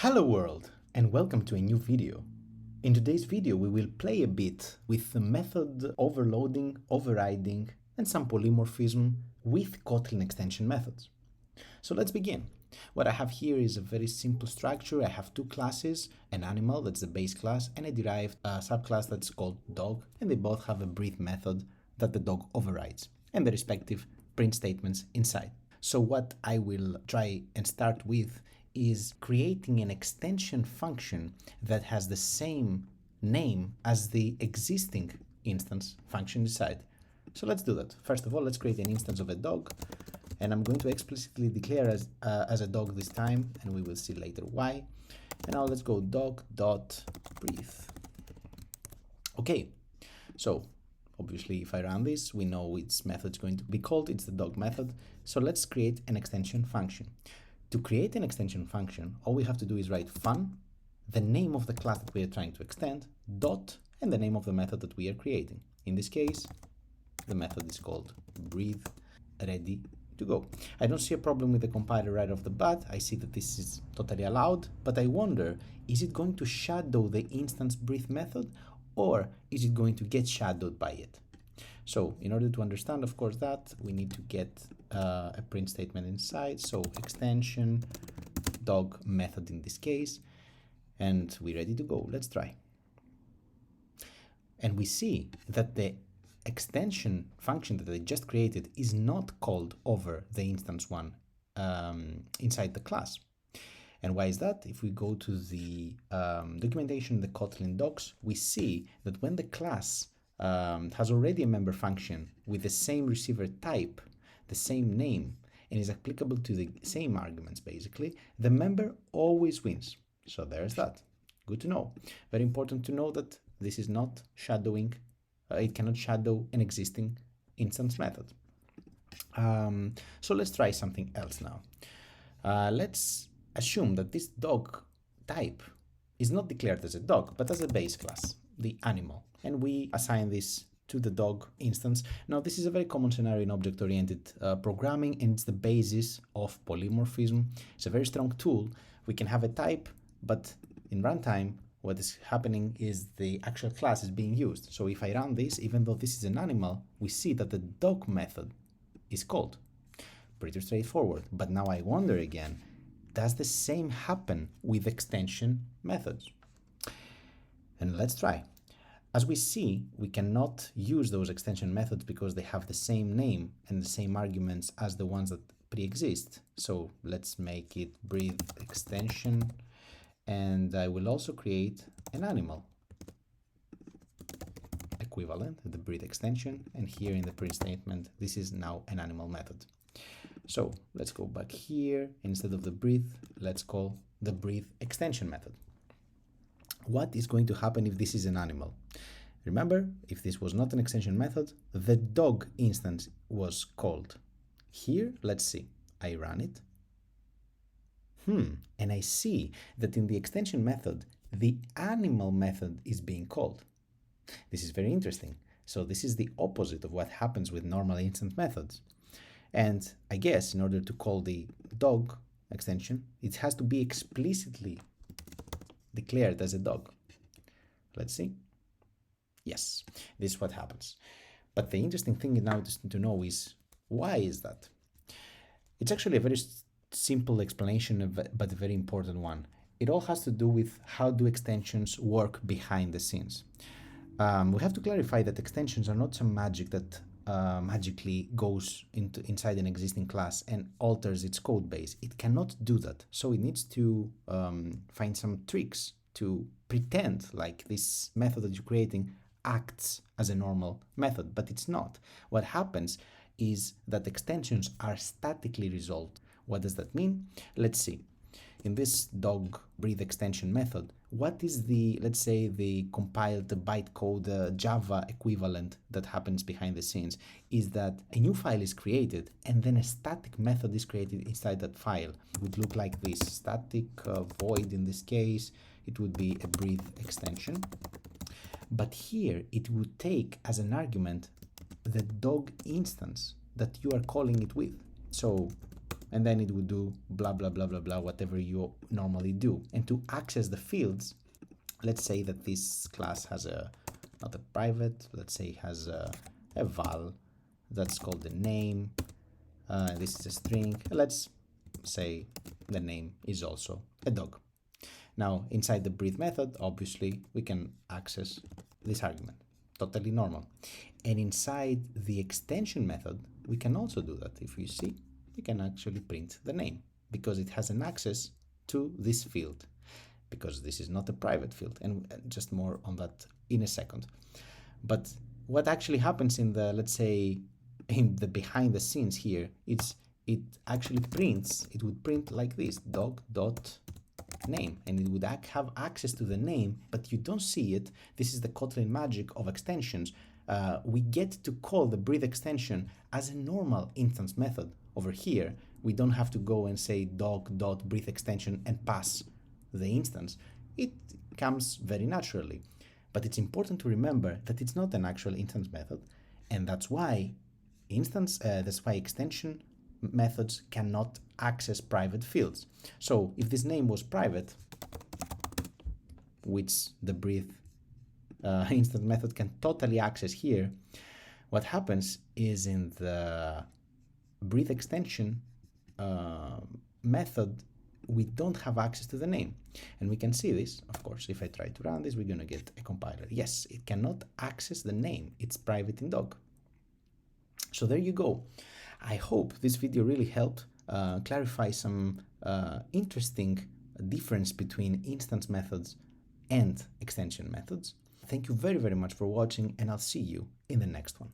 Hello world, and welcome to a new video. In today's video we will play a bit with the method overloading, overriding, and some polymorphism with Kotlin extension methods. So let's begin. What I have here is a very simple structure. I have two classes, an animal, that's the base class, and a derived subclass that's called dog, and they both have a breathe method that the dog overrides, and the respective print statements inside. So what I will try and start with is creating an extension function that has the same name as the existing instance function inside. So let's do that. First of all, let's create an instance of a dog, and I'm going to explicitly declare as a dog this time, and we will see later why. And now let's go dog.breathe. Okay, so obviously if I run this, we know its method is going to be called. It's the dog method. So let's create an extension function. To create an extension function, all we have to do is write fun, the name of the class that we are trying to extend, dot, and the name of the method that we are creating. In this case, the method is called breathe, ready to go. I don't see a problem with the compiler right off the bat. I see that this is totally allowed, but I wonder, is it going to shadow the instance breathe method, or is it going to get shadowed by it? So in order to understand, of course, that we need to get a print statement inside. So extension dog method in this case, and we're ready to go. Let's try. And we see that the extension function that I just created is not called over the instance one inside the class. And why is that? If we go to the documentation, the Kotlin docs, we see that when the class has already a member function with the same receiver type, the same name, and is applicable to the same arguments, basically, the member always wins. So there's that. Good to know. Very important to know that this is not shadowing. It cannot shadow an existing instance method. So let's try something else now. Let's assume that this dog type is not declared as a dog, but as a base class, the animal. And we assign this to the dog instance. Now, this is a very common scenario in object-oriented programming, and it's the basis of polymorphism. It's a very strong tool. We can have a type, but in runtime, what is happening is the actual class is being used. So if I run this, even though this is an animal, we see that the dog method is called. Pretty straightforward. But now I wonder again, does the same happen with extension methods? And let's try. As we see, we cannot use those extension methods because they have the same name and the same arguments as the ones that pre-exist. So let's make it breathe extension, and I will also create an animal equivalent, the breathe extension, and here in the print statement, this is now an animal method. So let's go back here. Instead of the breathe, let's call the breathe extension method. What is going to happen if this is an animal? Remember, if this was not an extension method, the dog instance was called. Here, let's see. I run it. And I see that in the extension method, the animal method is being called. This is very interesting. So this is the opposite of what happens with normal instance methods. And I guess in order to call the dog extension, it has to be explicitly declared as a dog. Let's see. Yes, this is what happens. But the interesting thing now to know is, why is that? It's actually a very simple explanation, but a very important one. It all has to do with how do extensions work behind the scenes. We have to clarify that extensions are not some magic that magically goes inside an existing class and alters its code base. It cannot do that. So it needs to find some tricks to pretend like this method that you're creating acts as a normal method, but it's not. What happens is that extensions are statically resolved. What does that mean? Let's see. In this dog breathe extension method, what is the, let's say, the compiled bytecode Java equivalent that happens behind the scenes is that a new file is created and then a static method is created inside that file. It would look like this: static void. In this case, it would be a breathe extension. But here it would take as an argument the dog instance that you are calling it with. So and then it would do blah, blah, blah, blah, blah, whatever you normally do. And to access the fields, let's say that this class has not a private, let's say has a val that's called the name. This is a string. Let's say the name is also a dog. Now, inside the breathe method, obviously, we can access this argument. Totally normal. And inside the extension method, we can also do that. If you see, we can actually print the name because it has an access to this field, because this is not a private field, and just more on that in a second. But what actually happens in the, let's say, in the behind the scenes here, it actually prints, it would print like this, dog dot name, and it would have access to the name, but you don't see it. This is the Kotlin magic of extensions. We get to call the breathe extension as a normal instance method. Over here, we don't have to go and say dog.breathe extension and pass the instance. It comes very naturally. But it's important to remember that it's not an actual instance method, and that's why extension methods cannot access private fields. So if this name was private, which the breathe instance method can totally access here, what happens is in the breathe extension method, we don't have access to the name. And we can see this, of course, if I try to run this, we're going to get a compiler. Yes, it cannot access the name. It's private in dog. So there you go. I hope this video really helped clarify some interesting difference between instance methods and extension methods. Thank you very, very much for watching, and I'll see you in the next one.